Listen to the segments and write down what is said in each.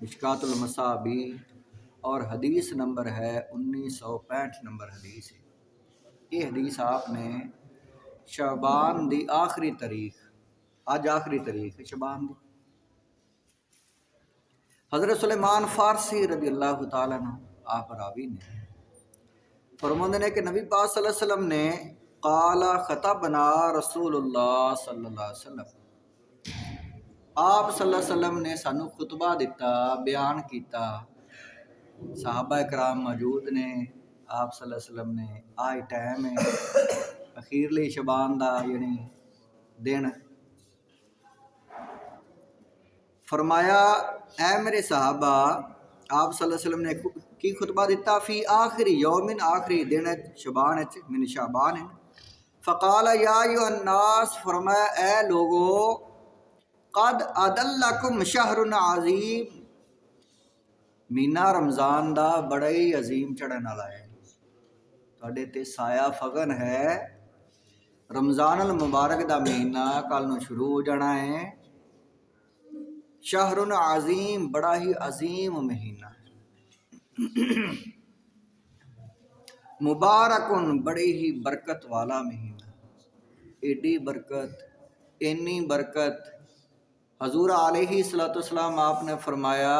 मिशकातुल मसाबी और हदीस नंबर है 1965 नंबर हदीस है। ये हदीस आपने शबान दी आखिरी तारीख, अज आखिरी तारीख है शबान दी। हज़रत सुलेमान फारसी रज़ी अल्लाह तआला अन्हु आप रावी ने फरमाते हैं कि नबी पाक सल्लल्लाहु अलैहि वसल्लम ने काला खतबना रसूलुल्लाह सल्लल्लाहु अलैहि वसल्लम, आप सल्लल्लाहु अलैहि वसल्लम ने सानू खुतबा दिता, बयान किया। सहाबा कराम मौजूद ने, आप सल्लल्लाहु अलैहि वसल्लम ने आज टाइम है अखीरली शबान दा यानी दिन, फरमाया ऐ मेरे सहाबा, आप सल्लल्लाहु अलैहि वसल्लम ने की खुतबा दिता फी आखिरी यौमिन, आखिरी दिन शबान मिन शाबान। फ़काल या अय्युहन्नास, फरमाया ए लोगो, कद अदल्लकुम शहरुन अज़ीम, महीना रमज़ान दा बड़ा ही अजीम चढ़न वाला है, तुहाडे ते साया फगन है। रमज़ान अल मुबारक दा महीना कल नूं शुरू हो जाना है। शहरुन अज़ीम, बड़ा ही अजीम महीना, मुबारकुन, बड़ी ही बरकत वाला महीना। एडी बरकत, इन्नी बरकत, हजूर अलैहिस्सलातु वस्सलाम आपने फरमाया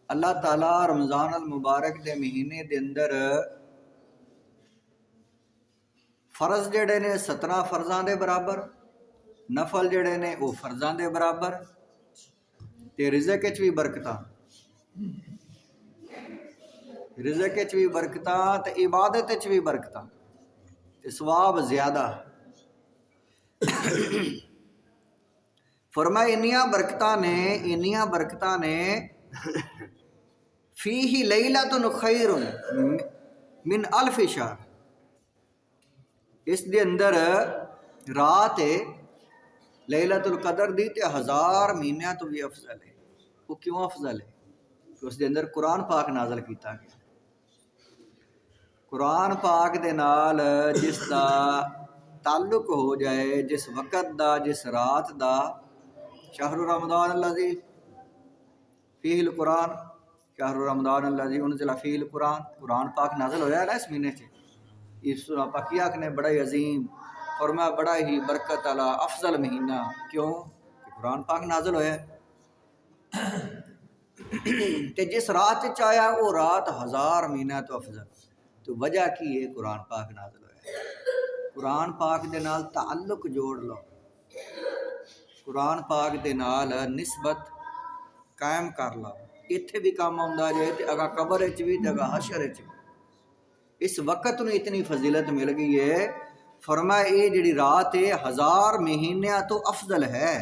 अल्लाह ताला रमज़ान अल मुबारक के महीने के अंदर फर्ज जड़े ने 17 फर्जां के बराबर, नफल जड़े ने वो फर्जां के बराबर, ते रिज़क विच भी बरकतां, रिज़क विच भी बरकतां ते इबादत विच भी बरकतां ते सवाब ज़्यादा। फरमाया इन्नियां बरकतां ने फीही लैलतुन खैरुन मिन अल्फ शहर, इस दे अंदर रात है लैलतुल कदर दी ते 1000 महीनों तो भी अफजल है। वो क्यों अफजल है? कि उस दे अंदर कुरान पाक नाज़िल किया गया। कुरान पाक दे नाल जिसका ताल्लुक हो जाए, जिस वक़्त दा, जिस रात दा, शहरु रमज़ान अल्लज़ी फ़ीहिल कुरान, शहरु रमज़ान अल्लज़ी उनज़िला फ़ीहिल कुरान, कुरान पाक नाज़िल होया ना इस महीने से, इस पाकिया ने बड़ा ही अजीम फरमाया, बड़ा ही बरकत वाला अफजल महीना। क्यों? कि कुरान पाक नाज़िल होया ते जिस रात चाया वो रात 1000 महीना तो अफजल। तो वजह की है? कुरान पाक नाज़िल होया। कुरान पाक दे नाल ताल्लुक जोड़ लो, कुरान पाक दे नाल निस्बत कायम कर लो, इत्थे भी काम आउंदा जे ते अगा कबर विच भी ते अगा हशर विच भी। इस वक़्त नूं इतनी फजीलत मिल गई है, फरमाया ये जिहड़ी रात है 1000 महीनों तो अफजल है।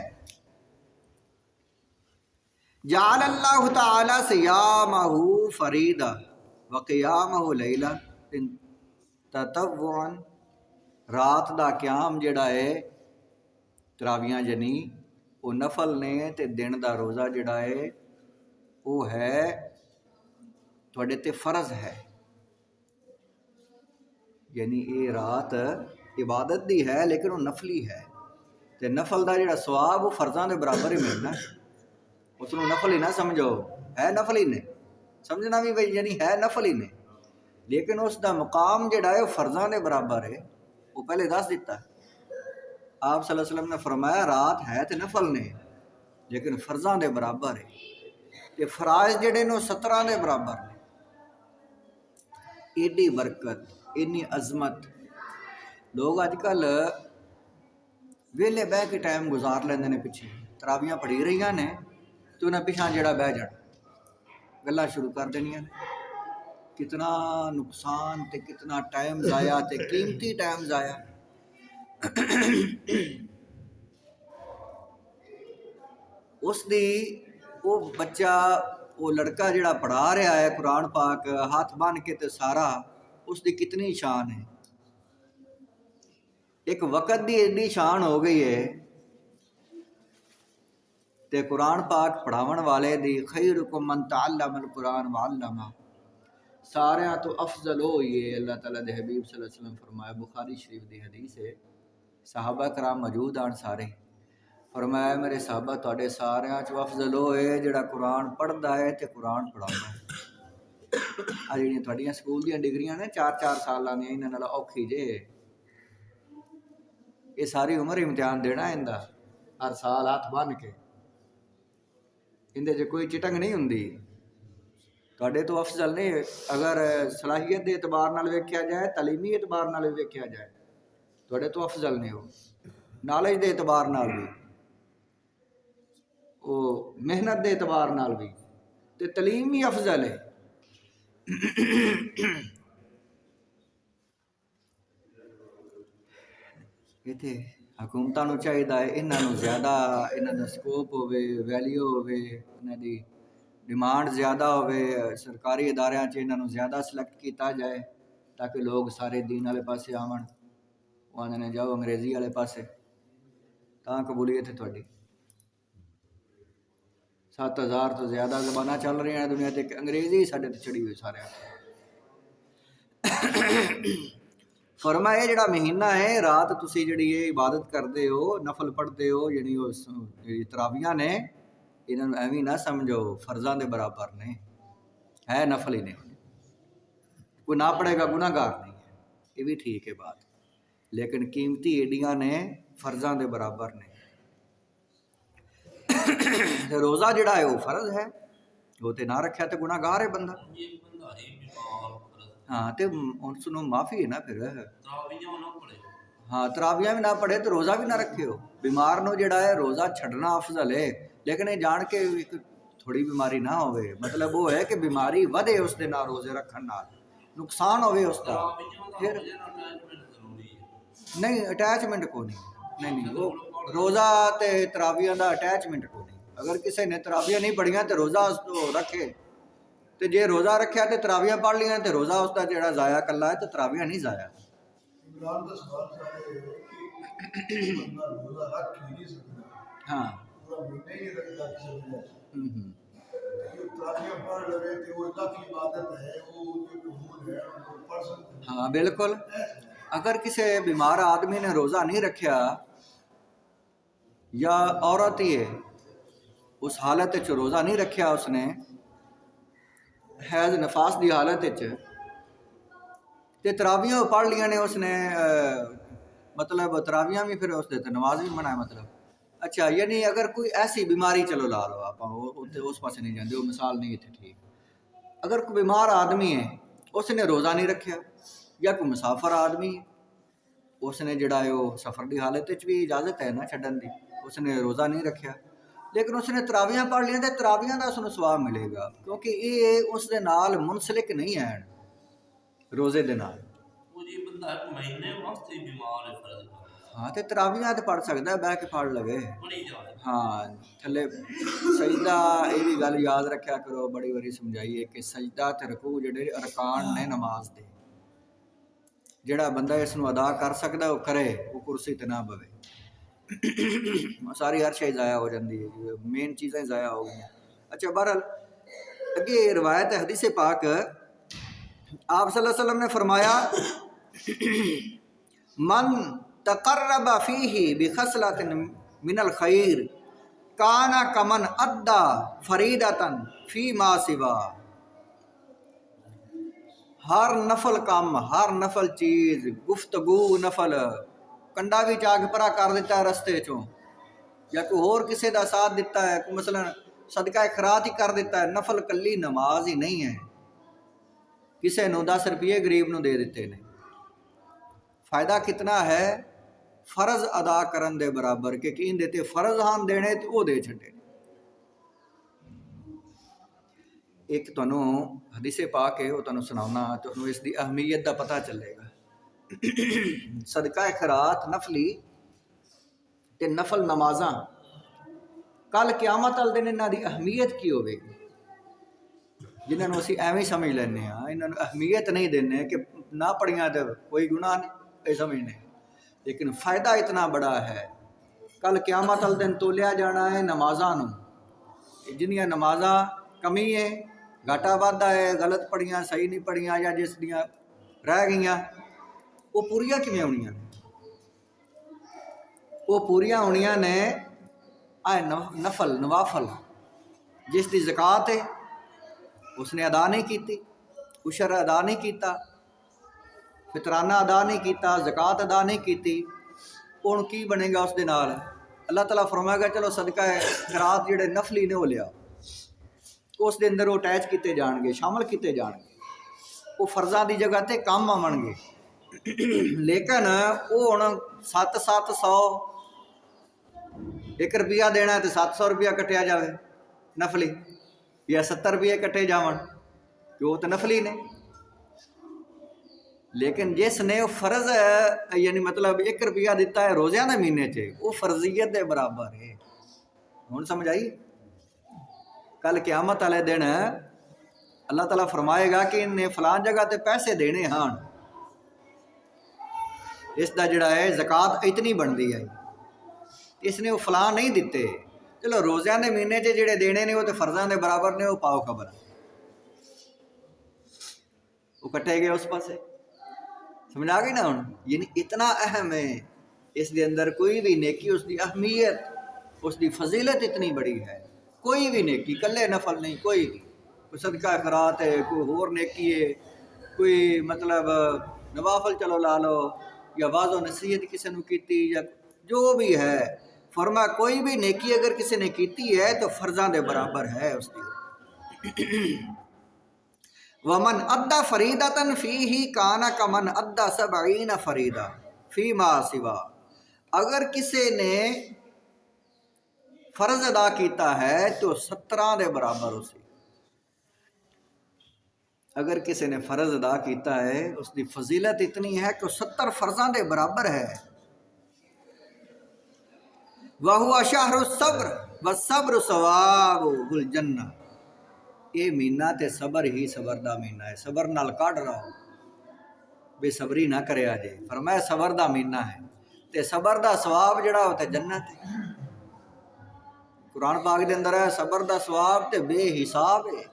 जाल अल्लाह ताला सियामहु फरीदा व क़ियामहु लैला ततव्वुअन, रात दा क़याम जिहड़ा है तरावियां जनी वो नफल ने, ते दिन दा रोज़ा जिहड़ा है वो है तुहाडे ते फ़र्ज है। यानी ये रात इबादत दी है लेकिन वो नफली है, ते नफल दा जिहड़ा सवाब वो फर्जां दे बराबर ही मिलना। उसनों नफल ही ना समझो, है नफल ही ने, समझना भी भाई यानी है नफल ही ने, लेकिन उसका मुकाम जिहड़ा है फर्जां दे बराबर है। वो पहले दस दिता। आप सल्लल्लाहु अलैहि वसल्लम ने फरमाया रात है तो नफल ने लेकिन फर्जां दे बराबर है, ते फराइज जिहड़े ने 17 दे बराबर ने। एडी बरकत, इन्नी अजमत, लोग अजकल वेले बह के टाइम गुजार लेंदे ने, पिछे तरावियां पढ़ी रही ने तो उन्हें पिछा जड़ा बह जाना, गल्लां शुरू कर देनियां। कितना नुकसान ते कितना टाइम जाया, ते कीमती टाइम जाया। उसदी वो बच्चा, वो लड़का जिहड़ा पढ़ा रहा है कुरान पाक हाथ बन के ते सारा, उसकी कितनी शान है। एक वक़्त की एडी शान हो गई है, ते कुरान पाक पढ़ावन वाले दी खैरुकुम मन तअल्लमल कुरान व अल्लमा, सारियां तो अफजल हो ही है। अल्लाह ताला दे हबीब सल्लल्लाहु अलैहि वसल्लम फरमाया, बुखारी शरीफ की हदीस है, सहाबा कराम मौजूद आन सारे, फरमाया मेरे साहबा तुहाडे सारिਆਂ चों अफजल ਉਹ है ਜਿਹੜਾ कुरान पढ़दा है ते कुरान पढ़ाउंदा है। आ ਜਿਹੜੀਆਂ ਤੁਹਾਡੀਆਂ ਸਕੂਲ ਦੀਆਂ ਡਿਗਰੀਆਂ ਨੇ 4-4 ਸਾਲਾਂ ਦੀਆਂ, ਇਹਨਾਂ ਨਾਲ ਔਖੀ ਜੇ। ਇਹ ਸਾਰੀ ਉਮਰ ਇਮਤਿਹਾਨ ਦੇਣਾ ਇਹਦਾ, हर साल हथ बन के। इहदे च कोई चिटंग नहीं हुंदी। तुहाडे तो अफजल ने अगर सलाहियत के एतबार नाल वेख्या जाए, तलीमी एतबार नाल वेख्या जाए, तुहाडे तो अफजल ने। नॉलेज के एतबार नाल भी, वो मेहनत के एतबार नाल भी, ते तलीम ही अफजल है। इत्थे हुकूमतां नूं चाहीदा है इन्हां नूं ज़्यादा इन्हां दा स्कोप होवे, वैल्यू होवे, इन्हां दी डिमांड ज़्यादा होवे, सरकारी इदारियां च इन्हां नूं ज़्यादा सिलेक्ट किया जाए ताकि लोग सारे दीन वाले पासे आवन। वो आंदे ने जाओ अंग्रेजी वाले पासे, तां कबूलीयत है तुहाडी। 7000 तो ज़्यादा ज़बानां चल रही हैं दुनिया ते, अंग्रेजी साडे ते चढ़ी हुई सारे। फरमाया जिहड़ा महीना है, रात तुसी जिहड़ी ये इबादत करते हो, नफल पढ़ते हो, जिहड़ी तरावियां ने, इन्हां नूं एवें ना समझो फर्जां दे बराबर ने, है नफल ही ने। कोई ना पढ़ेगा गुनाहगार नहीं है, ये भी ठीक है बात, लेकिन कीमती एडियां ने, फर्जां दे बराबर ने। रोज़ा जिहड़ा है वो फर्ज है, वो तो ना रखा तो गुनाहगार है बंदा। हाँ तो उसनों माफ़ी है ना फिर। हाँ तरावियां भी ना पढ़े तो रोज़ा भी ना रखे हो। बीमार नो जिहड़ा है रोज़ा छड्डना अफजल है, लेकिन ये जान के एक थोड़ी बीमारी ना होवे, मतलब वो है कि बीमारी वधे उस दे नाल रोज़े रखण नाल, नुकसान होवे उसका। फिर नहीं अटैचमेंट को नहीं वो रोज़ा ते तरावियां दा अटैचमेंट को नहीं। अगर किसी ने तरावियां नहीं पढ़ियां तो रोज़ा रखे, तो जे रोज़ा रखा तो तरावियां पढ़ लिया तो रोज़ा उसका जो ज़ाया कला है, तो तरावियां नहीं ज़ाया। हाँ हाँ बिल्कुल। अगर किसी बीमार आदमी ने रोज़ा नहीं रखा या औरत ही है उस हालत रोज़ा नहीं रखा, उसने हैज़ नफास की हालत ते तरावियां पढ़ लिया ने उसने, मतलब तरावियां भी फिर उसने तो नमाज भी मना, मतलब अच्छा। यानी अगर कोई ऐसी बीमारी, चलो ला लो आप उस पास नहीं जाते, वो मिसाल नहीं इतने ठीक। अगर कोई बीमार आदमी है उसने रोज़ा नहीं रखा, या कोई मुसाफर आदमी है उसने जिहड़ा है वो सफ़र की हालत भी इजाज़त है ना छड्डन की, उसने रोज़ा नहीं रखा, लेकिन उसने तरावियां पढ़ लिया तो तरावियां का उसनूं सवाब मिलेगा, क्योंकि ये उस दे नाल मुनसलिक नहीं है रोज़े दे नाल। हाँ तो तरावियां तो पढ़ सकता है, बह के पढ़ लवे। हाँ थले सजदा, ये भी गल याद रखा करो, बड़ी बारी समझाई है कि सजदा ते रकू जिहड़े अरकान ने नमाज दे, जिहड़ा बंदा इसनूं अदा कर सकता वो करे, वो कुर्सी ते ना बवे। सारी हर शे ज़ाया हो जाती है, मेन चीज़ें ज़ाया हो गई। अच्छा बहरहाल अगे रवायत है, हदीस पाक आप सल्लल्लाहु अलैहि वसल्लम ने फरमाया, मन तकर्रब फीही बिखसलतिन मिनल खैर काना कमन अद्दा फरीदतन फी मा सिवा। हर नफल काम, हर नफल चीज़, गुफ्तगू नफल, कंडा भी आग परा कर दिता रस्ते चों, या कोई होर किसी का साथ दिता है, कोई मसलन सदका खैरात ही कर दिता है, नफल कली नमाज ही नहीं है, किसी नूं 10 रुपये गरीब नूं दे दिते ने, फायदा कितना है फर्ज अदा करन दे बराबर के कि इंदे ते फर्ज हान देने तो वो दे छड्डे। एक तुहानू हदीसे पाक है वो तुहानू सुनाना, तुहानू इसकी अहमियत का पता चलेगा। सदका खैरात नफली ते नफल नमाज़ां कल क्यामत वाले दिन इन्हां दी अहमियत की होवेगी, जिन्होंने असीं एवें समझ लैंदे हाँ, इन्हां नूं अहमियत नहीं देने कि ना पढ़ियां तो कोई गुनाह नहीं, ये समझने, लेकिन फ़ायदा इतना बड़ा है। कल क्यामत वाले दिन तोलिया जाना है नमाज़ां नूं, जिन्नियां नमाज़ां कमी है, घाटा वाधा है, गलत पढ़ियां, सही नहीं पढ़ियां, या जिस दियां रह गईयां वो पूरियां किवें होणियां, वो पूरियां होणियां ने आए नफल नवाफल जिसकी ज़कात है उसने अदा नहीं की, उशर अदा नहीं किया, फितराना अदा नहीं किया, ज़कात अदा नहीं की, हुण की बनेगा उस दे नाल? अल्लाह ताला फरमाएगा चलो सदका है खैरात जिहड़े नफली ने वो लिया, उस दे अंदर वो अटैच किए जाएंगे, शामिल किए जाएंगे, वो फर्जां की जगह पर काम आवेंगे। लेकिन वो हुण 700 1 रुपया देना है तो 700 रुपया कटिया जाए नफली, या 70 रुपये कटे जावन, वो तो नफली ने। लेकिन जिसने वो फर्ज यानी मतलब 1 रुपया दिता है रोज़ियां के महीने च, वो फर्जीयत के बराबर है। हुण समझ आई? कल क़यामत वाले दिन अल्लाह ताला फरमाएगा कि इन्हें फलां जगह ते पैसे देने हैं, इसका जिहड़ा है ज़कात इतनी बनती है, इसने वो फलां नहीं दिते। चलो रोज़ियां के महीने च जिहड़े देने ने वो तो फर्जां के बराबर ने, वो पाओ खबर, वो कटे गए उस पासे। समझ आ गई ना? हुण यानी इतना अहम है, इसके अंदर कोई भी नेकी उसकी अहमियत, उसकी फजीलत इतनी बड़ी है। कोई भी नेकी कल्ले नफल नहीं, कोई भी, कोई सदका खैरात है, कोई होर नेकी है, कोई मतलब नवाफल चलो ला लो, या वाज़ो नसीहत किसी ने की, या जो भी है, फरमा कोई भी नेकी अगर किसी ने की है तो फर्जां दे बराबर है उसकी। वमन अद्दा फरीदतन फी ही काना कमन अद्दा सबईन फरीदा फी मा सिवा। अगर किसी ने फर्ज अदा किया है तो 17 के बराबर उसे। अगर किसी ने फर्ज अदा किया है उसकी फजीलत इतनी है कि 70 फर्जां के बराबर है। वहुआ शहरु सब्र व सब्र सवाबुल जन्नह। ये महीना तो सबर ही सबर का महीना है, सबर नाल कढ़ रहो, बेसबरी ना करे जे। फरमाया सबर का महीना है तो सबर का सवाब जड़ा हो तो जन्नत है। कुरान पाक के अंदर है सबर का सवाब तो बेहिसाब है।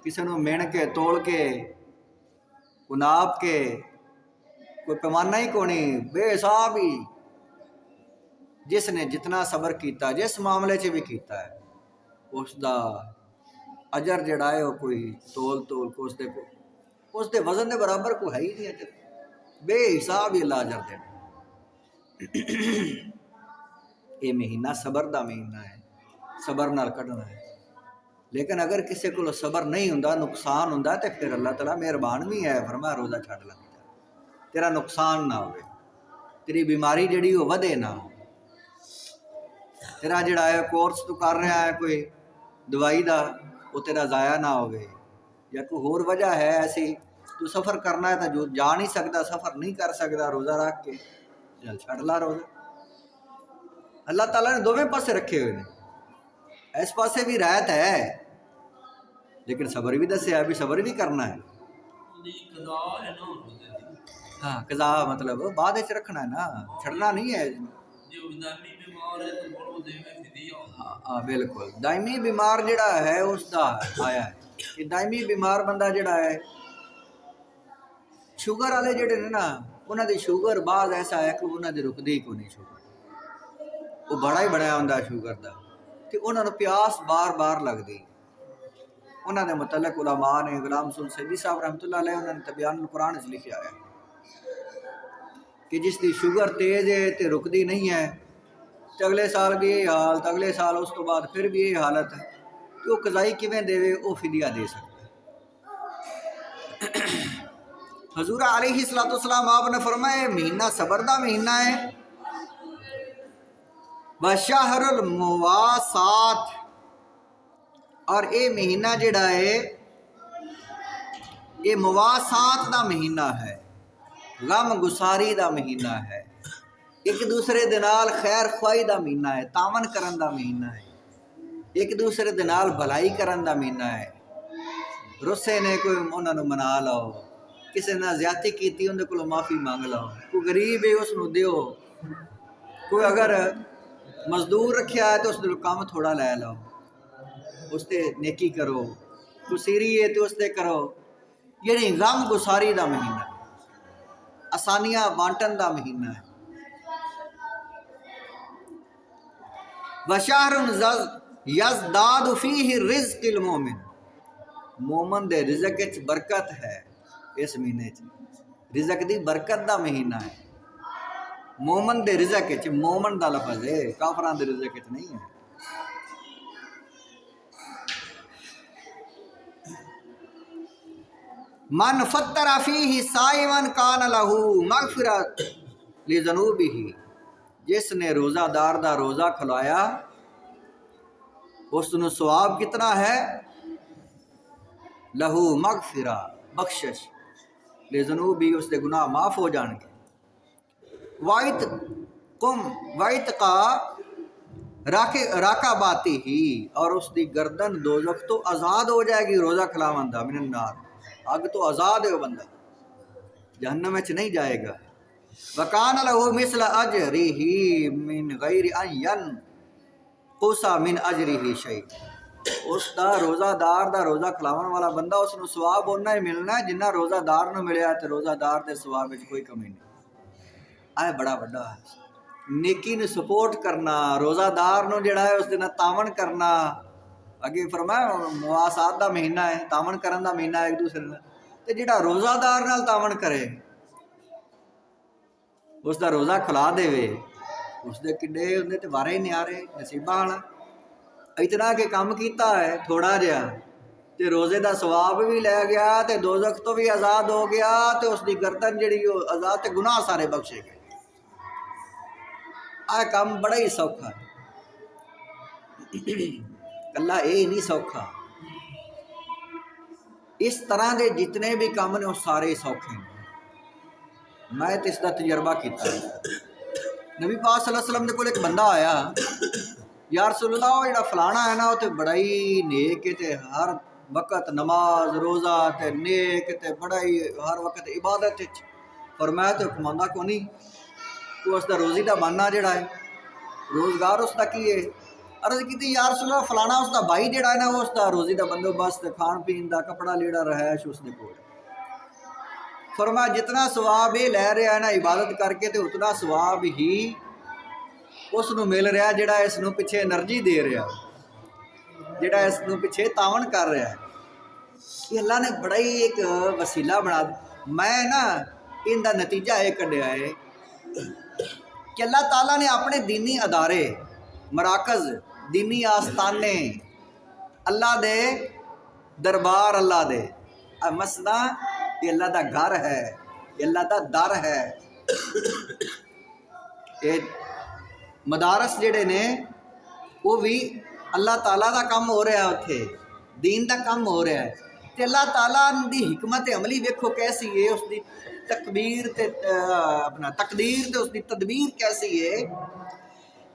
किसी को मिण के तोड़ के नाप के कोई पैमाना ही कोनी, बेहिसाब ही। जिसने जितना सबर किया, जिस मामले च भी किया है, उसका अजर जड़ा है वो कोई तोल को उसके वजन के बराबर को है ही नहीं। अजर बेहिसाब ही अल्लाह अजर देना। ये महीना सबर का महीना है, सबर नाल कढ़ना है। लेकिन अगर किसी को सबर नहीं होंदा, नुकसान होंदा, तो फिर अल्लाह ताला मेहरबान भी है, फरमाया रोज़ा छड्ड ला, तेरा नुकसान ना हो, तेरी बीमारी जड़ी वो वधे ना, तेरा जड़ा है कोर्स तू कर रहा है कोई दवाई का वो तेरा ज़ाया ना हो, या कोई होर वजह है ऐसी, तू सफ़र करना है तो जो जा नहीं सकता, सफ़र नहीं कर सकता, रोज़ा रख के चल छड्ड ला रोज़ा। अल्लाह ताला ने दोवें पासे रखे हुए हैं। इस पासे भी रायत है, लेकिन सबर भी दसिया भी सबर भी करना है। हाँ कज़ा मतलब बाद रखना है ना, छड़ना नहीं है। हाँ बिल्कुल, दायमी बीमार जड़ा है उसका आया है कि दायमी बीमार बंदा जड़ा है, शुगर वाले जड़े ने ना, उन्होंने शुगर बाद ऐसा है कि उन्होंने रुकती ही को नहीं शुगर, वो बड़ा ही बनाया होंगे शुगर का, तो उन्होंने प्यास बार बार लगती। उन्होंने मुतलक उलमा ने गुलाम रसूल सैदी साहब रहमतुल्लाह अलैह उन्होंने तबयानुल कुरान च लिखा है कि जिसकी शुगर तेज़ है तो रुकती नहीं है, तो अगले साल भी यही हाल, तो अगले साल उस तो बाद फिर भी यही हालत है, तो कज़ाई किवें देवे, वो फिदिया दे सकता है। हजूर अलैहिस्सलाम आपने फरमाया महीना सबर का महीना है। बशहरुल मुवासात, और ये महीना जिहड़ा है ये मुवासात का महीना है, गम गुसारी का महीना है, एक दूसरे दे नाल खैर ख्वाही का महीना है, तावन करन का महीना है, एक दूसरे दे नाल भलाई करन का महीना है। रुस्से ने कोई उन्होंने मना लो, किसी ने ज्यादती की उन्हें को माफ़ी मांग लो, कोई गरीब है उसनों दियो, कोई अगर मजदूर रखा है तो उसके काम थोड़ा लै लो, उसते नेकी करो, कोई सीरी है तो उसते करो। यानी गम गुसारी का महीना, आसानियां बांटन का महीना है। वशाहरुन यज़दादु फीहि रिज़्क़ुल मोमिन, मोमन दे रिज़क च बरकत है। इस महीने च रिज़क दी बरकत दा महीना है। मोमन दे रिज़क च, मोमन दा लफज है, काफरां दे रिज़क च नहीं है। मन फत्तरा फीहि साइमन कान लहू मगफिरत लिज़ुनूबिही, जिसने रोज़ादार दा रोज़ा खुलाया उसनू सवाब कितना है? लहू मगफिरा, बख्शिश, लिज़ुनूबी, उसके गुनाह माफ़ हो जाएंगे। वाइत कुम वाइत का राका बाती ही, और उसकी गर्दन दोज़ख तो आज़ाद हो जाएगी। रोज़ा खिलावंदा मिनन्नार, अग तो आज़ाद है वो बंदा, जहन्नम में नहीं जाएगा। वकान लहू मिसल अजरिही मिन गैरि अन यनकुसा मिन अजरिही शै, उसका रोज़ादार दा रोज़ा खिलावन वाला बंदा उसनू सवाब उन्ना ही मिलना है जिन्ना रोज़ादार नू मिलिया, तो रोज़ादार के सवाब में कोई कमी नहीं। आए बड़ा वड्डा नेकी नू सपोर्ट करना, रोज़ादार नू जिहड़ा है उसदे नाल तावन करना। अगे फरमाया मुआसात दा महीना है, तावन करन दा महीना है एक दूसरे नाल, ते जिहड़ा रोज़ादार नाल तावन करे, उसका रोज़ा खुला देवे, उसके किड्डे उन्हें तो वारे ही न्यारे नसीबा वाला। इतना के काम किया है थोड़ा जहा, तो रोज़े का सवाब भी लै गया, तो दोज़ख तो भी आज़ाद हो गया, तो उसकी गर्दन जी आज़ाद, तो गुनाह सारे बख्शे गए। आ काम बड़ा ही सौखा है, कला ये नहीं सौखा। इस तरह के जितने भी काम ने वो सारे सौखे हैं। मैं तो इसका तजर्बा किया। नबी पाक सल्लल्लाहु अलैहि वसल्लम के कोल एक बंदा आया, यार रसूलल्लाह वो जो फलाना है ना, वो तो बड़ा ही नेक है, तो हर वक्त नमाज रोज़ा ते नेक, तो बड़ा ही हर वक्त इबादत। पर मैं तो कमांदा को नहीं, तो उसका रोज़ी का बाना जोड़ा है, रोज़गार उसका की है। अर्ज़ की यार रसूलल्लाह फलाना उसका भाई जोड़ा है ना, वो उसका रोज़ी का बंदोबस्त, खान पीन का, कपड़ा लीड़ा रहायश उसके कोल। फरमाया जितना सवाब ये लै रहा है ना इबादत करके, तो उतना सवाब ही उसनू मिल रहा जिहड़ा इसनू पिछे एनर्जी दे रहा, जिहड़ा इसनू पिछे तावन कर रहा है। ये अल्लाह ने बड़ा ही एक वसीला बना। मैं ना इनका नतीजा ये कढ़िया है कि अल्लाह ताला ने अपने दीनी अदारे, मराकज़, दीनी आस्थाने, अल्लाह दे दरबार, अल्लाह दे मसना, ये अल्लाह का घर है, ये अल्लाह का दर है। ये मदारस जिहड़े ने वो भी अल्लाह ताला का काम हो रहा है, उत्थे दीन का काम हो रहा है। तो अल्लाह ताला दी हिकमत अमली वेखो कैसी है, उसकी तकबीर ते अपना तकदीर ते उसकी तदबीर कैसी है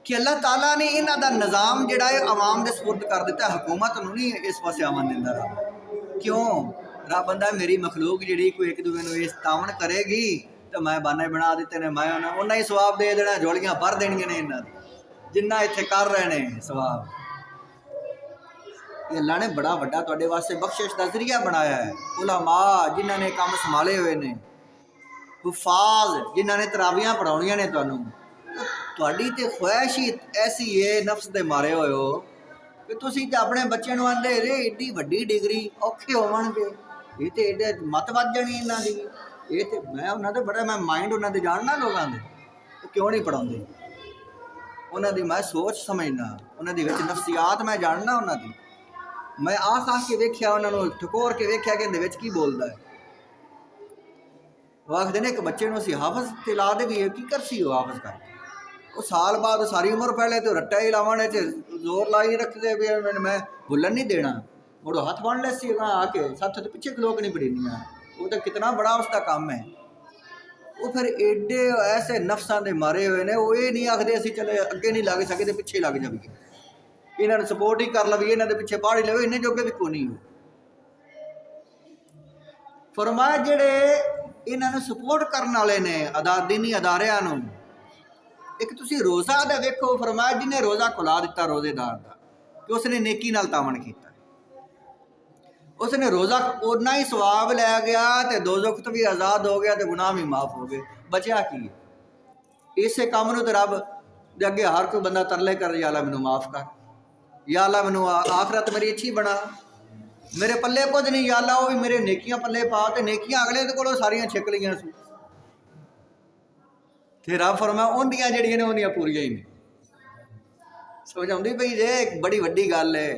कि अल्लाह ताला ने इन्हां दा निज़ाम जिहड़ा है आवाम दे सुपुर्द कर दिता। हुकूमत नूं नहीं इस पासे आवन दिंदा रब। क्यों? रब बंदा मेरी मखलूक जिहड़ी कोई एक दूसरे नूं इस तावन करेगी, तो मैं बाने बना दिते ने, मैं उन्ना ही सवाब दे देना, झोलियां भर देनियां ने इन्हां जिन्ना इत्थे कर रहे हैं सवाब। ये अल्लाह ने बड़ा वड्डा तुहाडे वास्ते बख्शिश का जरिया बनाया है। उलमा जिन्हां ने काम संभाले हुए ने, हुफाज जिन्हां ने तरावियां पढ़ाउणियां ने, तुहाडी ते ख्वाहिश ही ऐसी है, नफ्स दे मारे होए हो कि तुसीं ते अपने बच्चे नूं आंदे रे एड्डी वड्डी डिग्री औखे होवणगे, ये तो एडे मत वज जानी इन्हां दी। ये तो मैं उन्हां दे बड़ा मैं माइंड उन्हां दे जानना, लोगों दे वो क्यों नहीं पढ़ाउंदे, उन्हां दी मैं सोच समझना, उन्हां दे विच नफ्सियात मैं जानना उन्हां दी। मैं आख के वेख्या, उन्होंने ठकोर के वेख्या कि इहदे विच की बोलदा है। वो आखदे ने एक बच्चे नूं असीं हाफज ते ला दे, भी की करसी हो हाफज करके, वो साल बाद सारी उम्र पहले तो रट्टा ही लावन जोर लाई रखते भी, मैं भुलन नहीं देना, मुड़ो हथ बन लैसी आके सत्थ तो पिछे खलो के नहीं पड़ीनिया। वो तो कितना बड़ा उसका काम है। वो फिर एडे ऐसे नफ्सां दे मारे हुए ने, वो ये नहीं आखते असीं चले अगे नहीं लग सके तो पिछे लग जाइए, इन्होंने सपोर्ट ही कर लवीए, इन्होंने पिछे पहाड़ ही लवे, इन्हें जोगे भी को नहीं हो। फरमाया जेड़े इन्होंने सपोर्ट करने वाले ने दीनी अदारियां नूं, एक तुसी रोज़ा दा वेखो, फरमाया जिन्हें रोज़ा खुला दिता रोज़ेदार का, कि उसने नेकी नाल तावन किया, उसने रोज़ा उन्ना ही सवाब लै गया, तो दोज़ख तो भी आज़ाद हो गया, तो गुनाह भी माफ़ हो गए। बचा की इस काम नूं तो रब ते अगे हर कोई बंदा तरले कर, या अल्लाह मैनू माफ़ कर, या अल्लाह मैनू आखरत मेरी अच्छी बना, मेरे पल्ले कुछ नहीं, या अल्लाह वो भी मेरे नेकियां पल्ले पा, तो नेकियां अगले को सारियां छिक लियां सी। फिर रब फरमाया उन्दियां जड़ियां ने उन्दियां पूरियां ही नहीं। समझ आउंदी पई जे, बड़ी वड्डी गल है,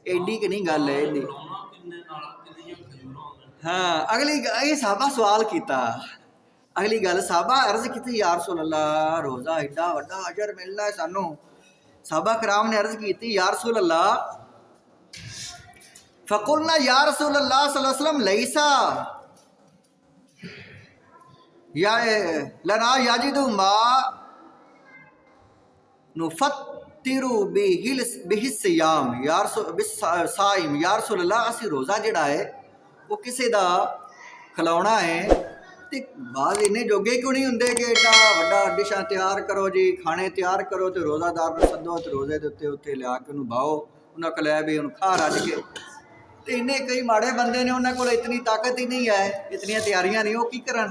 एडी कि नहीं गल है एडी। हाँ अगली ये साहबा सवाल किया, अगली गल साहबा अर्ज की, या रसूल अल्लाह रोज़ा एडा वड्डा अजर मिलना है सानू। साहबा कराम ने अर्ज की, या रसूल अल्लाह, फ़कुलना या रसूल अल्लाह सल्लल्लाहु अलैहि वसल्लम लैसा या लना याजिदु मा नुफत्तिरु बिहिस्सियाम या साइम, या रसूल अल्लाह असी रोज़ा जिहड़ा है वो किसी दा खिलाउणा है ते बाद इन्ने जोगे क्यों नहीं होंदे कि एडा वड्डा डिशां तैयार करो जी, खाने तैयार करो तो रोज़ादार नूं सद्दो ते रोज़े दे उत्ते उत्ते लिया के उन्हूं बाहो, उन्हां कोल लै भी हुण खा रज के। ते इन्ने कई माड़े बंदे ने, उन्हां कोल इतनी ताकत ही नहीं है, इतनियां तैयारियां नहीं, वो की करन।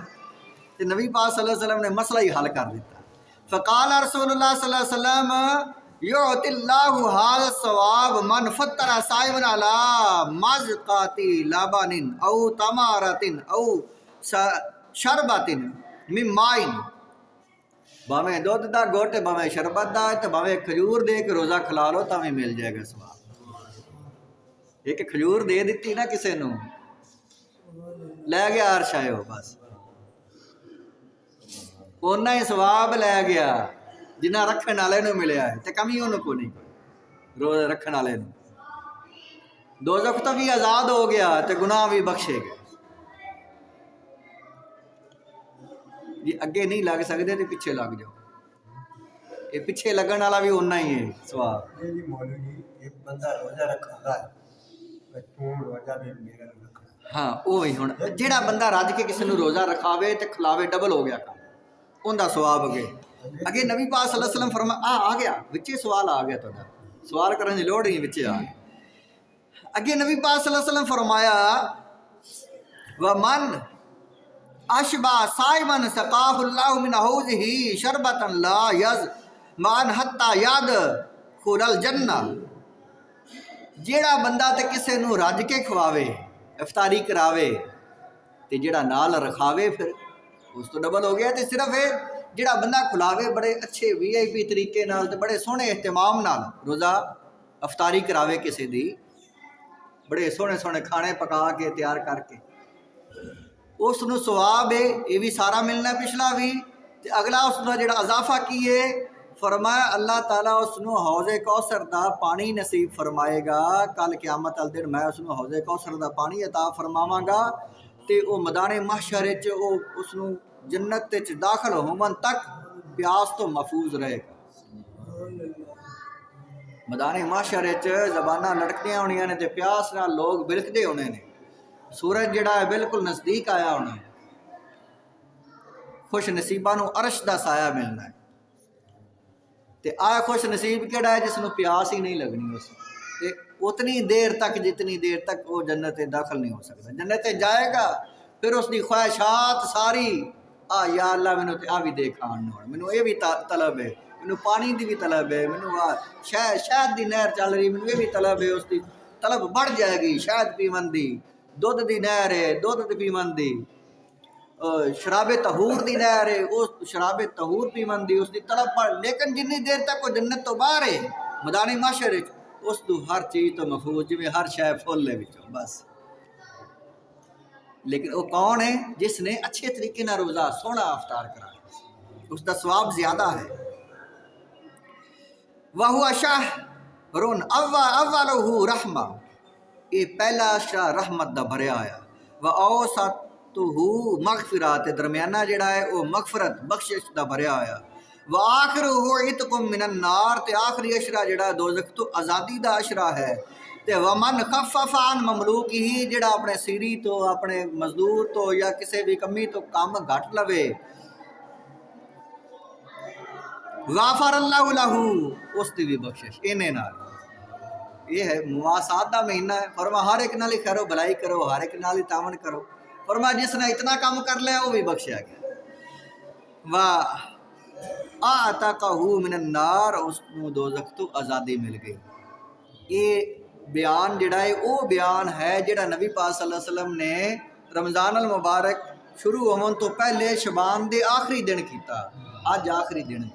ते नबी पाक सल्लल्लाहु अलैहि वसल्लम ने मसला ही हल कर दिता। फ़क़ाल रसूलुल्लाह सल्लल्लाहु अलैहि वसल्लम युअतिल्लाहु हाज़ा सवाब मन फत्तरा साइमन अला मज़क़ाति लबनिन औ तमारतिन औ शरबतिन मिन माइन, भावें दुध दा घुट, भावें शरबत दा, तो भावें खजूर दे के रोज़ा खिला लो तो भी मिल जाएगा सवाब। एक खजूर दे दी ना किसी नूं, लै गया अर्श आयो, बस उन्ना ही सवाब लै गया जिन्ना रखने वाले नूं मिलिया है, तो कमी उन्होंने को नहीं, रोज़ रखने वाले नूं। दोज़ख तो भी आज़ाद हो गया तो गुनाह भी बख्शे गए जी। अगे नहीं लग सकते तो पिछे लग जाओ, ये पिछे लगन वाला भी उन्ना ही है सवाब। हाँ वो ही हुण जिहड़ा बंदा रज के किसी नूं रोज़ा रखावे तो खिलावे, डबल हो गया काम, उनका सवाब अगे। अगे नबी पाक सल्लल्लाहु अलैहि वसल्लम फरमा आ गया विचे सवाल आ गया, तुहाडा सवाल करने की लोड़ नहीं, विचे आ गया। अगे नबी पाक सल्लल्लाहु अलैहि वसल्लम फरमाया व मन अशबा साइमन सकाहुल्लाहु मिन हौज़िही शरबतन ला यज़ मान हत्ता याद खुलल जन्ना, जेड़ा बंदा ते किसी नूं रज के खवावे, इफ्तारी करावे, ते जेड़ा नाल रखावे फिर उस तो डबल हो गया। तो सिर्फ ये जेड़ा बंदा खुलावे बड़े अच्छे VIP तरीके नाल ते बड़े सोहने एहतमाम नाल रोज़ा अफ्तारी करावे किसी दी, बड़े सोहने सोहने खाने पका के तैयार करके, उसनूं सवाब है, ये भी सारा मिलना पिछला भी। ते अगला उसका जेड़ा अजाफा की है, फरमाया अल्लाह ताला उसनूं हौज़े कौसर दा पानी नसीब फरमाएगा। कल क़यामत वाले दिन मैं उसनूं हौज़े कौसर दा पानी अता फरमावांगा, ते वो मैदाने महशर च वो उसनूं जन्नत च दाखिल होवन तक प्यास तो महफूज रहेगा। मैदाने महशर च ज़बानां लड़कदियां होणियां ने ते प्यास नाल लोग बिलखदे होने ने, सूरज जिहड़ा है बिल्कुल नज़दीक आया होना है, खुश नसीबां नूं अरश दा साया मिलना है। ते आ खुश नसीब किहड़ा है जिसनूं प्यास ही नहीं लगनी, उस ते उतनी देर तक जितनी देर तक वो जन्नत दाखिल नहीं हो सकता। जन्नत जाएगा फिर उसकी ख्वाहिशात सारी या अल्लाह मैनू आ भी दे खाण नूं, मैनू ये भी तलब है, मैनू पानी की भी तलब है, मैनू शहद की नहर चल रही, मैनू ये भी तलब है, उसकी तलब बढ़ जाएगी। शहद पीवन की, दुध की नहर है, दुध पीवन की, शराबे तहूर की नहर है, उस शराबे तहूर पीवन की उसकी तलब बढ़। लेकिन जिन्नी देर तक वो जन्नत तो बाहर है मैदानी माशरे उस तू हर चीज़ तो महफूज, जिमें हर शय फुल है विचों बस। लेकिन वो कौन है जिसने अच्छे तरीके ना रोज़ा सोहना अफ्तार करा, उसका सवाब ज़्यादा है। वह शाह रुन अव्वलहु रहमा, ये पहला शाह रहमत दा भरिया आया। वह औसतहु मगफिरत, दरमियाना जिहड़ा है वो मगफरत बख्शिश दा भरिया आया। वह आखिरहु इत्कुम मिनन नार, ते आखिरी अशरा जिहड़ा दोज़ख तो आज़ादी दा अशरा है। ते वमन खफ़फ़ अन ममलूकिही, जिहड़ा अपने सीरी तो अपने मजदूर तो या किसी भी कमी तो कम घट लवे, गाफर अल्लाहु लहू, उसकी भी बख्शिश इन्हें नाल। ये है मुवासात दा महीना है, फरमा हर एक नाल खैरो भलाई करो, हर एक नाल तावन करो। फरमा जिसने इतना काम कर लिया वो भी बख्शिया गया। वाह आतकहू मिनन नार, उसनू दोज़ख तो आज़ादी मिल गई। ये बयान जिहड़ा है वो बयान है जिहड़ा नबी पाक सल्लल्लाहु अलैहि वसल्लम ने रमज़ान अल मुबारक शुरू होने तो पहले शबान दे आखिरी दिन किया। अज आखिरी दिन